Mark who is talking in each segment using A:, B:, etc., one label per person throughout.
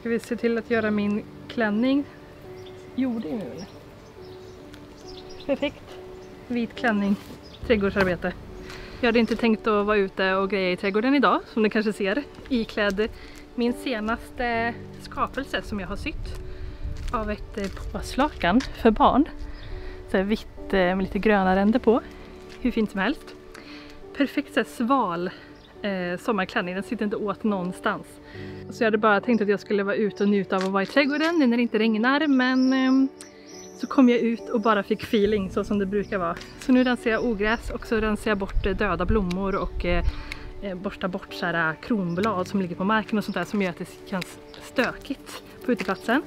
A: ska vi se till att göra min klänning. Gjorde jag nu? Perfekt. Vit klänning. Trädgårdsarbete. Jag hade inte tänkt att vara ute och greja i trädgården idag, som ni kanske ser. Iklädd min senaste skapelse som jag har sytt av ett påslakan för barn. Så här vitt med lite gröna ränder på. Hur fint som helst. Perfekt så här sval sommarklänning, den sitter inte åt någonstans. Så jag hade bara tänkt att jag skulle vara ute och njuta av att vara i trädgården nu när det inte regnar, men så kom jag ut och bara fick feeling så som det brukar vara. Så nu rensar jag ogräs och så rensar jag bort döda blommor och borstar bort så här kronblad som ligger på marken och sånt där som gör att det känns stökigt på uteplatsen.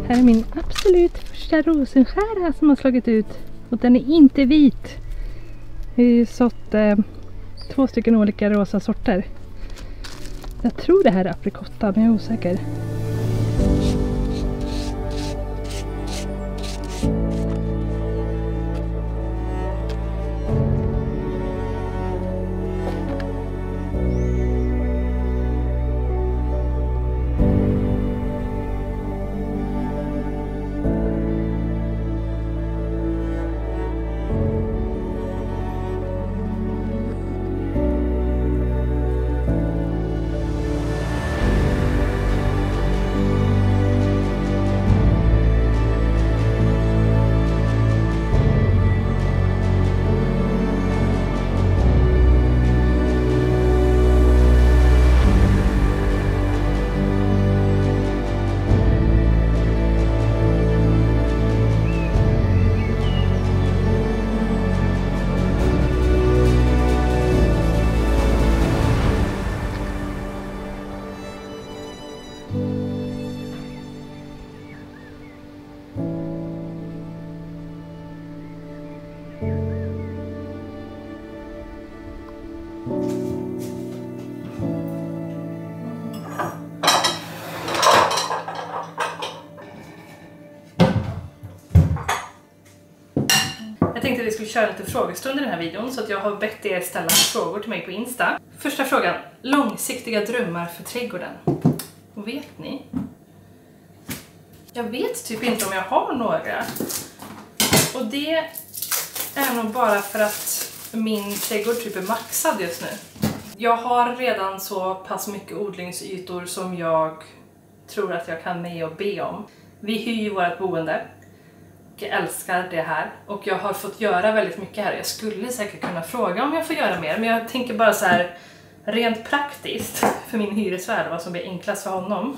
A: Här är min absolut första rosenskära som har slagit ut. Och den är inte vit. Jag har ju sått 2 stycken olika rosa sorter. Jag tror det här är aprikotta, men jag är osäker. Jag tänkte att vi skulle köra lite frågestund i den här videon, så att jag har bett er ställa frågor till mig på Insta. Första frågan: långsiktiga drömmar för trädgården. Och vet ni? Jag vet typ inte om jag har några. Och det är nog bara för att min trädgård typ är maxad just nu. Jag har redan så pass mycket odlingsytor som jag tror att jag kan med och be om. Vi hyr ju vårt boende. Jag älskar det här och jag har fått göra väldigt mycket här. Jag skulle säkert kunna fråga om jag får göra mer, men jag tänker bara så här rent praktiskt för min hyresvärd vad som blir enklast för honom.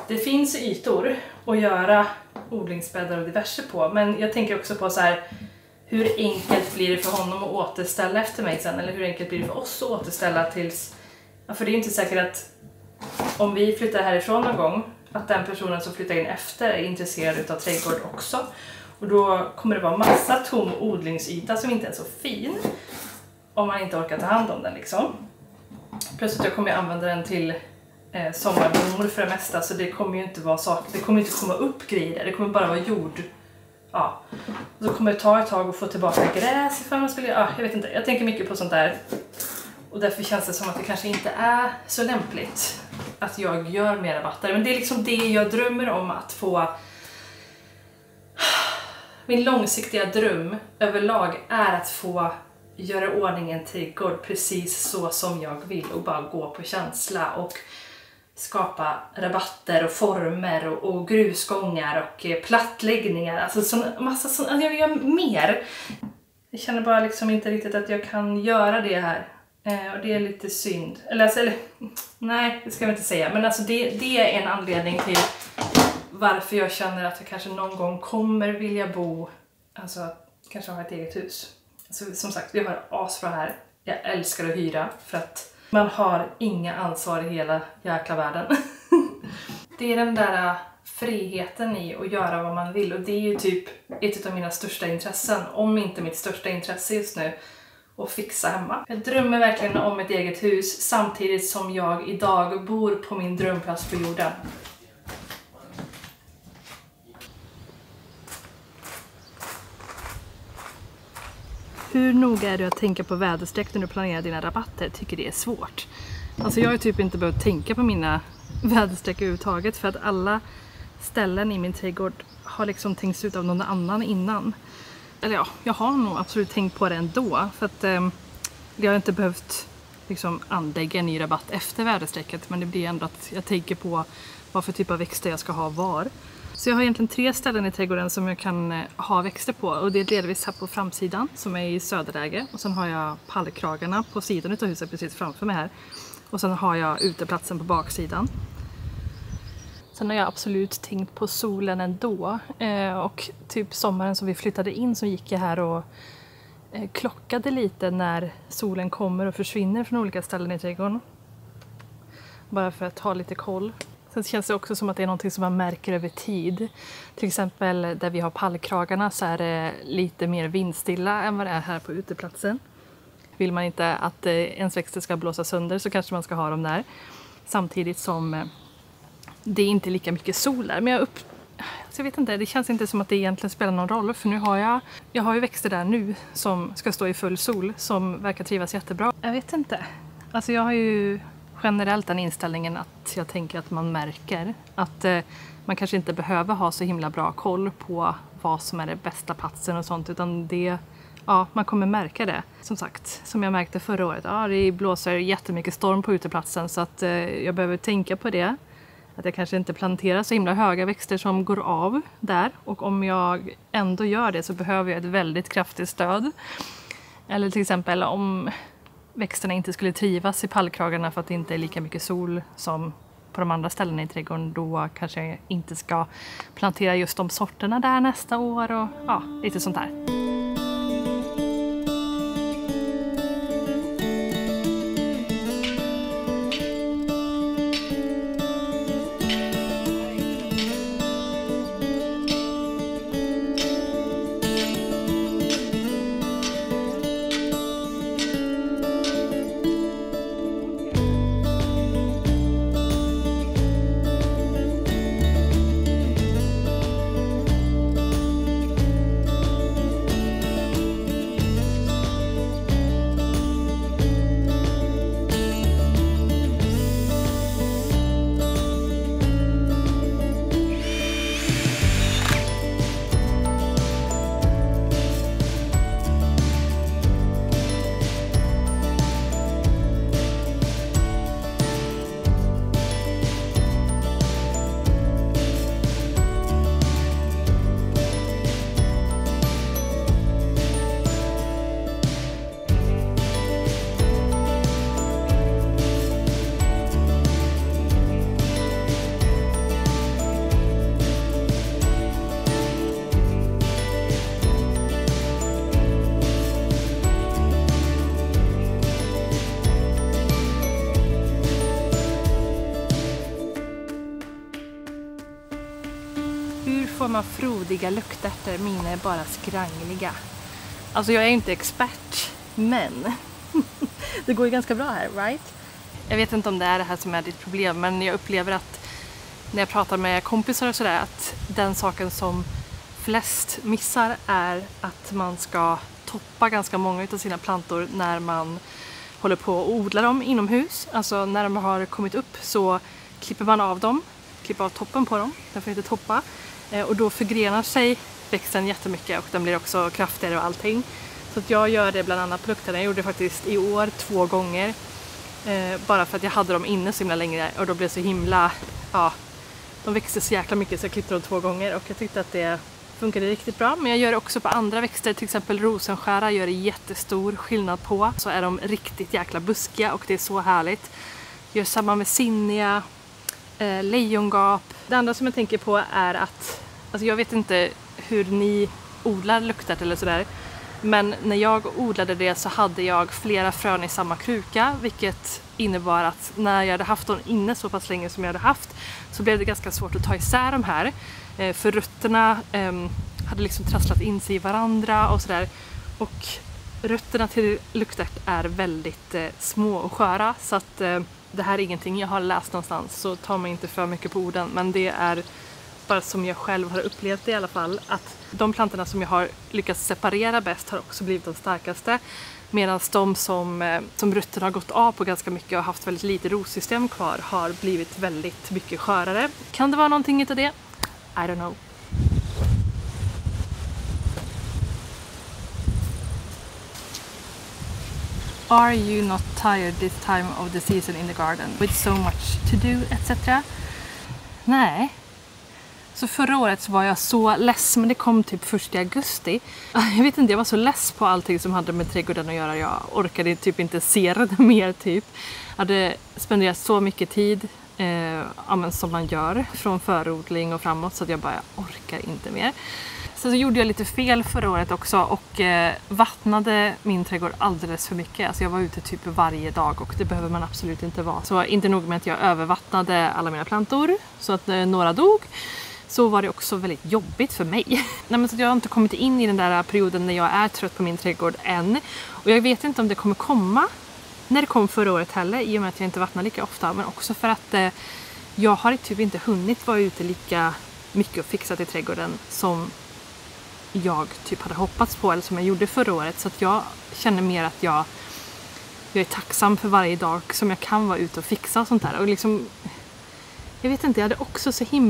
A: Det finns ytor att göra odlingsbäddar och diverse på, men jag tänker också på så här, hur enkelt blir det för honom att återställa efter mig sen, eller hur enkelt blir det för oss att återställa tills, ja, för det är ju inte säkert att om vi flyttar härifrån någon gång att den personen som flyttar in efter är intresserad av trädgård också. Och då kommer det vara massa tom odlingsyta som inte är så fin om man inte orkar ta hand om den liksom. Plus att jag kommer använda den till sommarblommor för det mesta, så det kommer ju inte vara saker, det kommer inte komma upp grejer, det kommer bara vara jord. Ja. Och så kommer det ta ett tag att få tillbaka gräs ifall man skulle, ja, jag vet inte, jag tänker mycket på sånt där. Och därför känns det som att det kanske inte är så lämpligt att jag gör mer rabatter. Men det är liksom det jag drömmer om att få. Min långsiktiga dröm överlag är att få göra ordning en trädgård precis så som jag vill och bara gå på känsla och skapa rabatter och former och grusgångar och plattläggningar. Alltså massa sånt. Alltså jag gör mer. Jag känner bara liksom inte riktigt att jag kan göra det här. Och det är lite synd. Eller nej, det ska jag inte säga. Men alltså det är en anledning till varför jag känner att jag kanske någon gång kommer vilja bo, alltså kanske ha ett eget hus. Alltså, som sagt, vi har asbra här. Jag älskar att hyra för att man har inga ansvar i hela jäkla världen. Det är den där friheten i att göra vad man vill, och det är ju typ ett av mina största intressen, om inte mitt största intresse just nu. och fixa hemma. Jag drömmer verkligen om ett eget hus samtidigt som jag idag bor på min drömplats på jorden. Hur noga är du att tänka på väderstreck när du planerar dina rabatter? Tycker det är svårt. Alltså jag har typ inte behövt tänka på mina väderstreck överhuvudtaget för att alla ställen i min trädgård har liksom tänkts ut av någon annan innan. Eller ja, jag har nog absolut tänkt på det ändå för att jag har inte behövt liksom anlägga en ny rabatt efter väderstrecket, men det blir ändå att jag tänker på vad för typ av växter jag ska ha var. Så jag har egentligen 3 ställen i trädgården som jag kan ha växter på, och det är delvis här på framsidan som är i söderläge, och sen har jag pallkragarna på sidan av huset precis framför mig här, och sen har jag uteplatsen på baksidan. Sen har jag absolut tänkt på solen ändå, och typ sommaren som vi flyttade in så gick jag här och klockade lite när solen kommer och försvinner från olika ställen i trädgården. Bara för att ha lite koll. Sen känns det också som att det är någonting som man märker över tid. Till exempel där vi har pallkragarna så är det lite mer vindstilla än vad det är här på uteplatsen. Vill man inte att ens växter ska blåsa sönder så kanske man ska ha dem där. Samtidigt som det är inte lika mycket sol där. Men jag vet inte, det känns inte som att det egentligen spelar någon roll. För nu har jag ju växter där nu som ska stå i full sol som verkar trivas jättebra. Jag vet inte. Alltså jag har ju generellt den inställningen att jag tänker att man märker att man kanske inte behöver ha så himla bra koll på vad som är det bästa platsen och sånt, utan man kommer märka det. Som sagt, som jag märkte förra året, det blåser jättemycket storm på uteplatsen så att jag behöver tänka på det. Att jag kanske inte planterar så himla höga växter som går av där, och om jag ändå gör det så behöver jag ett väldigt kraftigt stöd. Eller till exempel om växterna inte skulle trivas i pallkragarna för att det inte är lika mycket sol som på de andra ställena i trädgården, då kanske jag inte ska plantera just de sorterna där nästa år och lite sånt här. Får man frodiga luktärtor, mina är bara skrangliga. Alltså jag är inte expert, men det går ju ganska bra här, right? Jag vet inte om det är det här som är ditt problem, men jag upplever att när jag pratar med kompisar och sådär, att den saken som flest missar är att man ska toppa ganska många av sina plantor när man håller på att odla dem inomhus. Alltså när de har kommit upp så klipper man av dem, klipper av toppen på dem, den får inte toppa. Och då förgrenar sig växten jättemycket och den blir också kraftigare och allting. Så att jag gör det bland annat på lukten. Jag gjorde det faktiskt i år 2 gånger. Bara för att jag hade dem inne så himla länge och då blev så himla, de växte så jäkla mycket så jag klippte dem 2 gånger och jag tyckte att det funkade riktigt bra. Men jag gör det också på andra växter, till exempel rosenskära gör det jättestor skillnad på. Så är de riktigt jäkla buskiga och det är så härligt. Jag gör samma med zinnia, lejongap. Det andra som jag tänker på är att, alltså jag vet inte hur ni odlar luktärtor eller sådär, men när jag odlade det så hade jag flera frön i samma kruka, vilket innebar att när jag hade haft dem inne så pass länge som jag hade haft så blev det ganska svårt att ta isär de här, för rötterna hade liksom trasslat in sig i varandra och sådär. Och rötterna till luktärt är väldigt små och sköra, så att det här är ingenting jag har läst någonstans, så ta mig inte för mycket på orden, men det är bara som jag själv har upplevt det i alla fall, att de plantorna som jag har lyckats separera bäst har också blivit de starkaste, medan de som rötterna har gått av på ganska mycket och haft väldigt lite rotsystem kvar har blivit väldigt mycket skörare. Kan det vara någonting utav det? I don't know. Are you not tired this time of the season in the garden with so much to do, etc? Nej. Så förra året så var jag så less, men det kom typ 1 augusti. Jag vet inte, jag var så less på allting som hade med trädgården att göra. Jag orkade typ inte se det mer typ. Jag hade spenderat så mycket tid som man gör från förodling och framåt, så att jag bara orkar inte mer. Så gjorde jag lite fel förra året också och vattnade min trädgård alldeles för mycket. Alltså jag var ute typ varje dag och det behöver man absolut inte vara. Så inte nog med att jag övervattnade alla mina plantor så att några dog, så var det också väldigt jobbigt för mig. Nej, men så jag har inte kommit in i den där perioden när jag är trött på min trädgård än. Och jag vet inte om det kommer komma när det kom förra året heller, i och med att jag inte vattnar lika ofta. Men också för att jag har typ inte hunnit vara ute lika mycket och fixat i trädgården som jag typ hade hoppats på, eller som jag gjorde förra året. Så att jag känner mer att jag är tacksam för varje dag som jag kan vara ute och fixa och sånt där. Och liksom, jag vet inte, jag hade också jag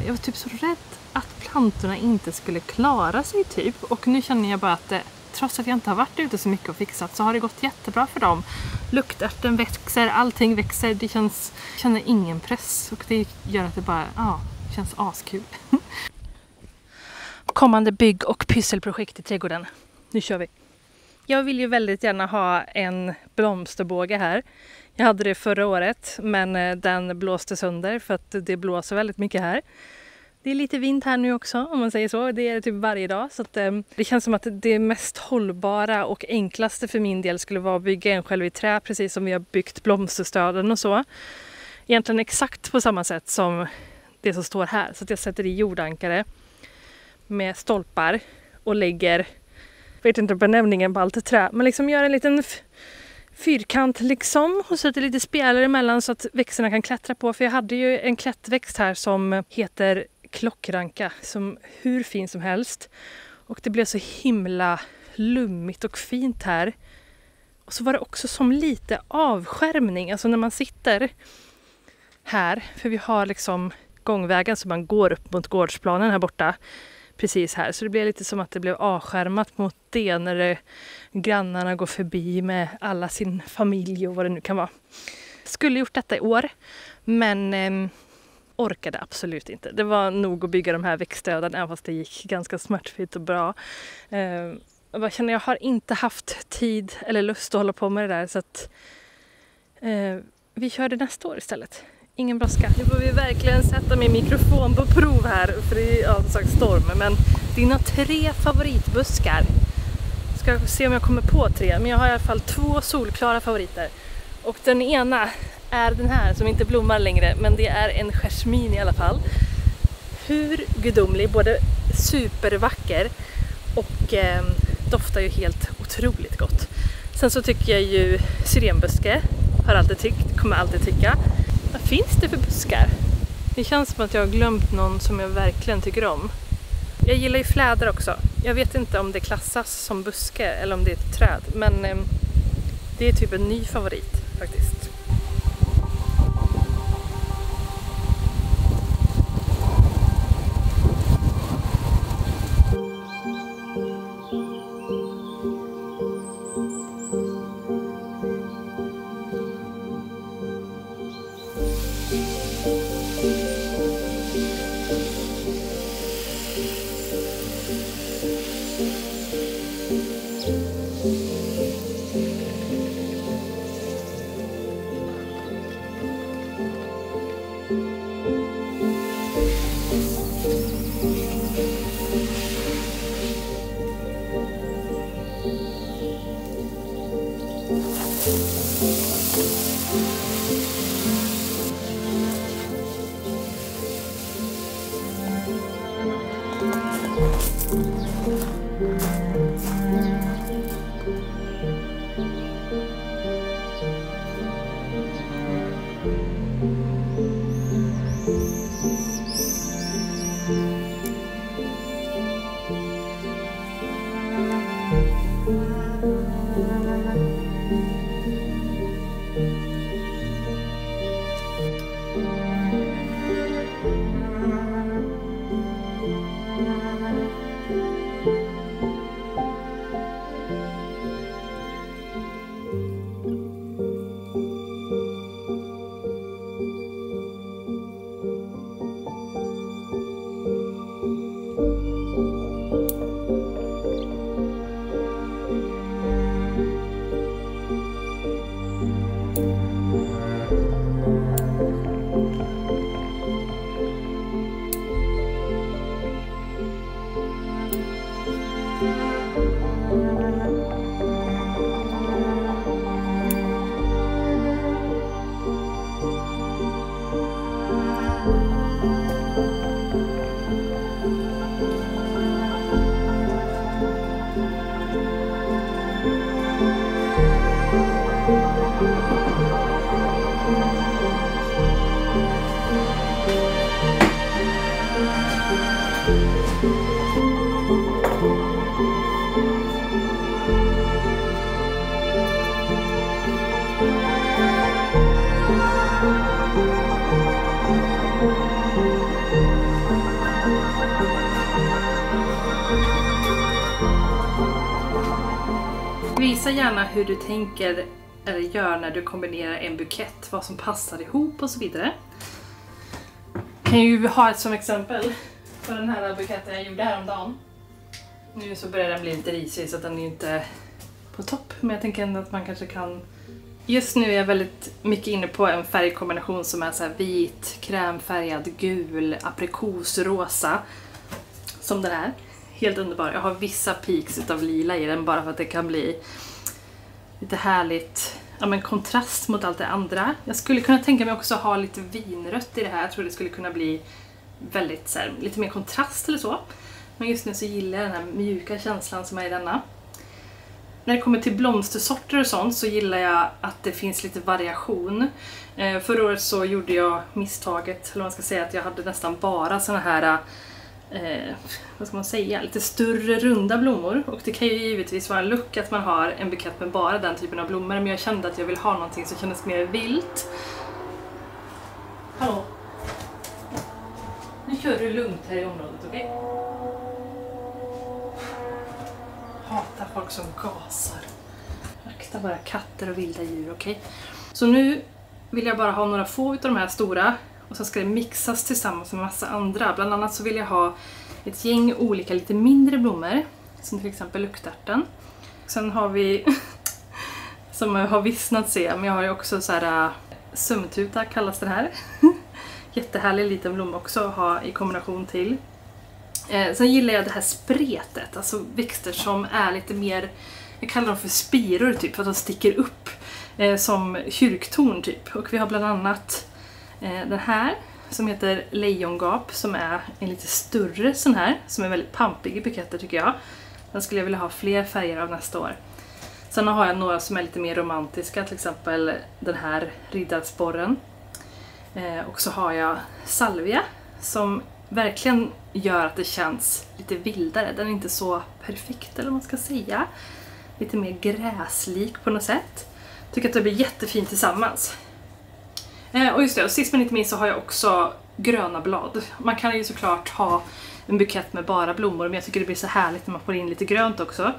A: var typ så rädd att plantorna inte skulle klara sig typ. Och nu känner jag bara att trots att jag inte har varit ute så mycket och fixat, så har det gått jättebra för dem. Luktärten växer, allting växer, känner ingen press, och det gör att det bara känns askul. Kommande bygg- och pysselprojekt i trädgården. Nu kör vi. Jag vill ju väldigt gärna ha en blomsterbåge här. Jag hade det förra året, men den blåste sönder för att det blåser väldigt mycket här. Det är lite vind här nu också, om man säger så. Det är det typ varje dag. Så att, det känns som att det mest hållbara och enklaste för min del skulle vara att bygga en själv i trä, precis som vi har byggt blomsterstöden och så. Egentligen exakt på samma sätt som det som står här. Så att jag sätter i jordankare med stolpar och lägger, jag vet inte benämningen på allt trä, men liksom gör en liten fyrkant liksom och sätter lite spjälor emellan så att växterna kan klättra på. För jag hade ju en klättväxt här som heter klockranka, som hur fin som helst, och det blev så himla lummigt och fint här. Och så var det också som lite avskärmning, alltså när man sitter här, för vi har liksom gångvägen så man går upp mot gårdsplanen här borta precis här, så det blev lite som att det blev avskärmat mot det när grannarna går förbi med alla sin familj och vad det nu kan vara. Skulle gjort detta i år, men orkade absolut inte. Det var nog att bygga de här växtstöden, även fast det gick ganska smärtfritt och bra. Jag känner, jag har inte haft tid eller lust att hålla på med det där, så att vi kör det nästa år istället. Ingen brådska. Nu får vi verkligen sätta min mikrofon på prov här, för det är som sagt storm. Men dina 3 favoritbuskar. Ska se om jag kommer på 3, men jag har i alla fall 2 solklara favoriter. Och den ena är den här som inte blommar längre, men det är en jasmin i alla fall. Hur gudomlig, både supervacker och doftar ju helt otroligt gott. Sen så tycker jag ju syrenbuske, har alltid tyckt, kommer alltid tycka. Vad finns det för buskar? Det känns som att jag har glömt någon som jag verkligen tycker om. Jag gillar ju fläder också. Jag vet inte om det klassas som buske eller om det är ett träd. Men det är typ en ny favorit faktiskt. Visa gärna hur du tänker eller gör när du kombinerar en bukett, vad som passar ihop och så vidare. Kan ju ha ett som exempel på den här buketten jag gjorde häromdagen. Nu så börjar den bli lite risig så att den är inte på topp, men jag tänker ändå att man kanske kan... Just nu är jag väldigt mycket inne på en färgkombination som är så här vit, krämfärgad, gul, aprikosrosa. Som den här. Helt underbar. Jag har vissa peaks utav lila i den bara för att det kan bli lite härligt, ja, men kontrast mot allt det andra. Jag skulle kunna tänka mig också ha lite vinrött i det här. Jag tror det skulle kunna bli väldigt så här, lite mer kontrast eller så. Men just nu så gillar jag den här mjuka känslan som är i denna. När det kommer till blomstersorter och sånt så gillar jag att det finns lite variation. Förra året så gjorde jag misstaget, eller man ska säga, att jag hade nästan bara såna här vad ska man säga, lite större runda blommor. Och det kan ju givetvis vara en look att man har en bukett med bara den typen av blommor, men jag kände att jag vill ha någonting som kändes mer vilt. Hallå? Nu kör du lugnt här i området, okej? Okay? Hatar folk som gasar. Akta bara katter och vilda djur, okej? Okay? Så nu vill jag bara ha några få utav de här stora. Och så ska det mixas tillsammans med massa andra. Bland annat så vill jag ha ett gäng olika lite mindre blommor. Som till exempel luktärten. Sen har vi, som har vissnat se, men jag har ju också så här sömntuta kallas den här. Jättehärlig liten blomma också att ha i kombination till. Sen gillar jag det här spretet, alltså växter som är lite mer, jag kallar dem för spiror typ, för att de sticker upp som kyrktorn typ. Och vi har bland annat den här som heter lejongap, som är en lite större sån här, som är väldigt pampig i buketter tycker jag. Den skulle jag vilja ha fler färger av nästa år. Sen har jag några som är lite mer romantiska, till exempel den här riddarsporren. Och så har jag salvia som verkligen gör att det känns lite vildare. Den är inte så perfekt, eller vad man ska säga. Lite mer gräslik på något sätt. Tycker att det blir jättefint tillsammans. Och just det, och sist men inte minst så har jag också gröna blad. Man kan ju såklart ha en bukett med bara blommor, men jag tycker det blir så härligt när man får in lite grönt också.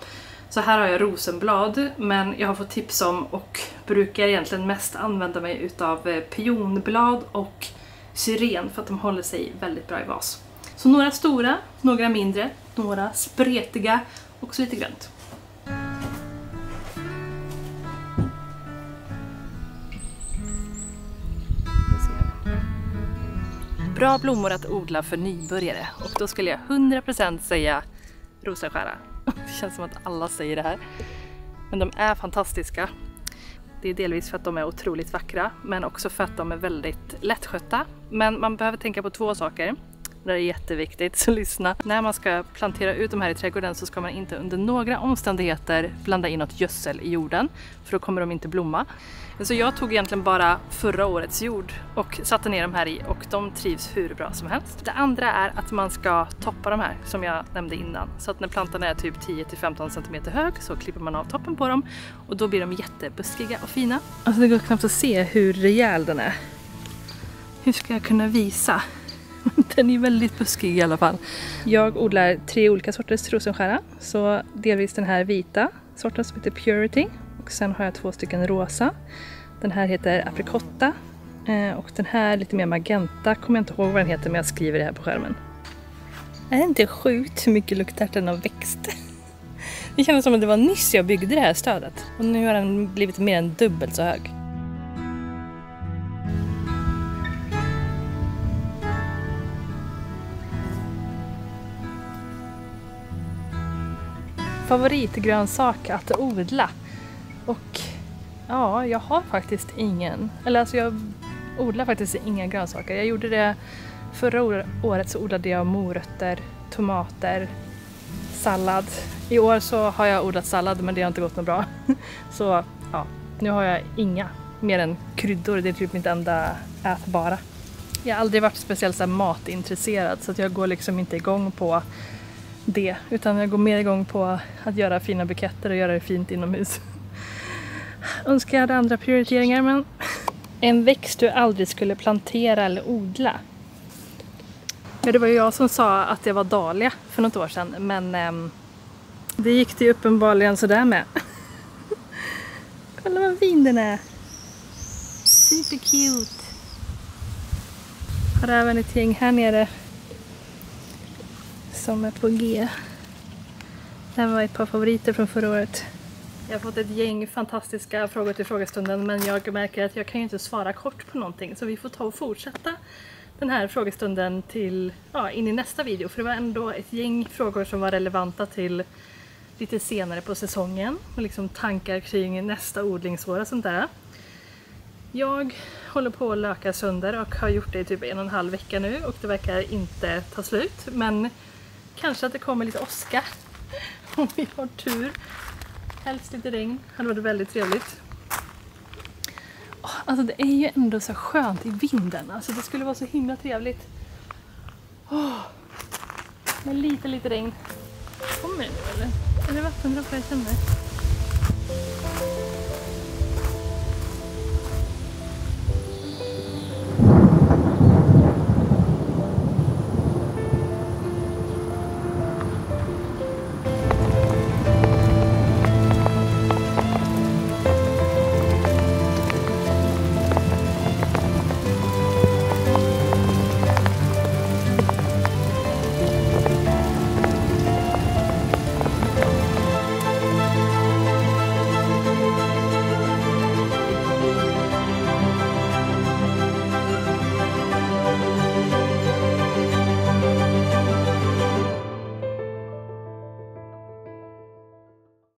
A: Så här har jag rosenblad, men jag har fått tips om och brukar egentligen mest använda mig utav pionblad och syren för att de håller sig väldigt bra i vas. Så några stora, några mindre, några spretiga och också lite grönt. Bra blommor att odla för nybörjare, och då skulle jag 100% säga rosenskära. Det känns som att alla säger det här. Men de är fantastiska. Det är delvis för att de är otroligt vackra, men också för att de är väldigt lättskötta. Men man behöver tänka på två saker. Det är jätteviktigt, så lyssna. När man ska plantera ut de här i trädgården så ska man inte under några omständigheter blanda in något gödsel i jorden, för då kommer de inte blomma. Så jag tog egentligen bara förra årets jord och satte ner dem här i, och de trivs hur bra som helst. Det andra är att man ska toppa de här, som jag nämnde innan. Så att när plantan är typ 10-15 cm hög så klipper man av toppen på dem, och då blir de jättebuskiga och fina. Alltså det går knappt att se hur rejäl den är. Hur ska jag kunna visa? Den är väldigt buskig i alla fall. Jag odlar 3 olika sorters rosenskära. Så delvis den här vita sorten som heter Purity. Och sen har jag 2 stycken rosa. Den här heter aprikotta. Och den här lite mer magenta. Kommer jag inte ihåg vad den heter, men jag skriver det här på skärmen. Är det inte sjukt hur mycket luktärten har växt? Det kändes som att det var nyss jag byggde det här stödet. Och nu har den blivit mer än dubbelt så hög. Favoritgrönsak att odla. Och ja, jag har faktiskt ingen. Eller alltså jag odlar faktiskt inga grönsaker. Jag gjorde det förra året, så odlade jag morötter, tomater, sallad. I år så har jag odlat sallad, men det har inte gått något bra. Så ja, nu har jag inga mer än kryddor. Det är typ mitt enda ätbara. Jag har aldrig varit speciellt så här matintresserad, så att jag går liksom inte igång på det, utan jag går mer igång på att göra fina buketter och göra det fint inomhus. Önskar jag hade andra prioriteringar, men en växt du aldrig skulle plantera eller odla. Ja, det var ju jag som sa att det var dahlia för något år sedan, men det gick det ju uppenbarligen så där med. Kolla vad fin den är. Super cute. Har även ett gäng här nere som är på G. Det här var ett par favoriter från förra året. Jag har fått ett gäng fantastiska frågor till frågestunden, men jag märker att jag kan ju inte svara kort på någonting, så vi får ta och fortsätta den här frågestunden till in i nästa video, för det var ändå ett gäng frågor som var relevanta till lite senare på säsongen och liksom tankar kring nästa odlingsår och sånt där. Jag håller på att löka sönder och har gjort det i typ 1,5 vecka nu, och det verkar inte ta slut, men kanske att det kommer lite åska om vi har tur. Helst lite regn, det hade varit väldigt trevligt. Alltså det är ju ändå så skönt i vinden, alltså det skulle vara så himla trevligt. Med lite regn. Kommer det nu eller? Är det vattendroppar jag känner?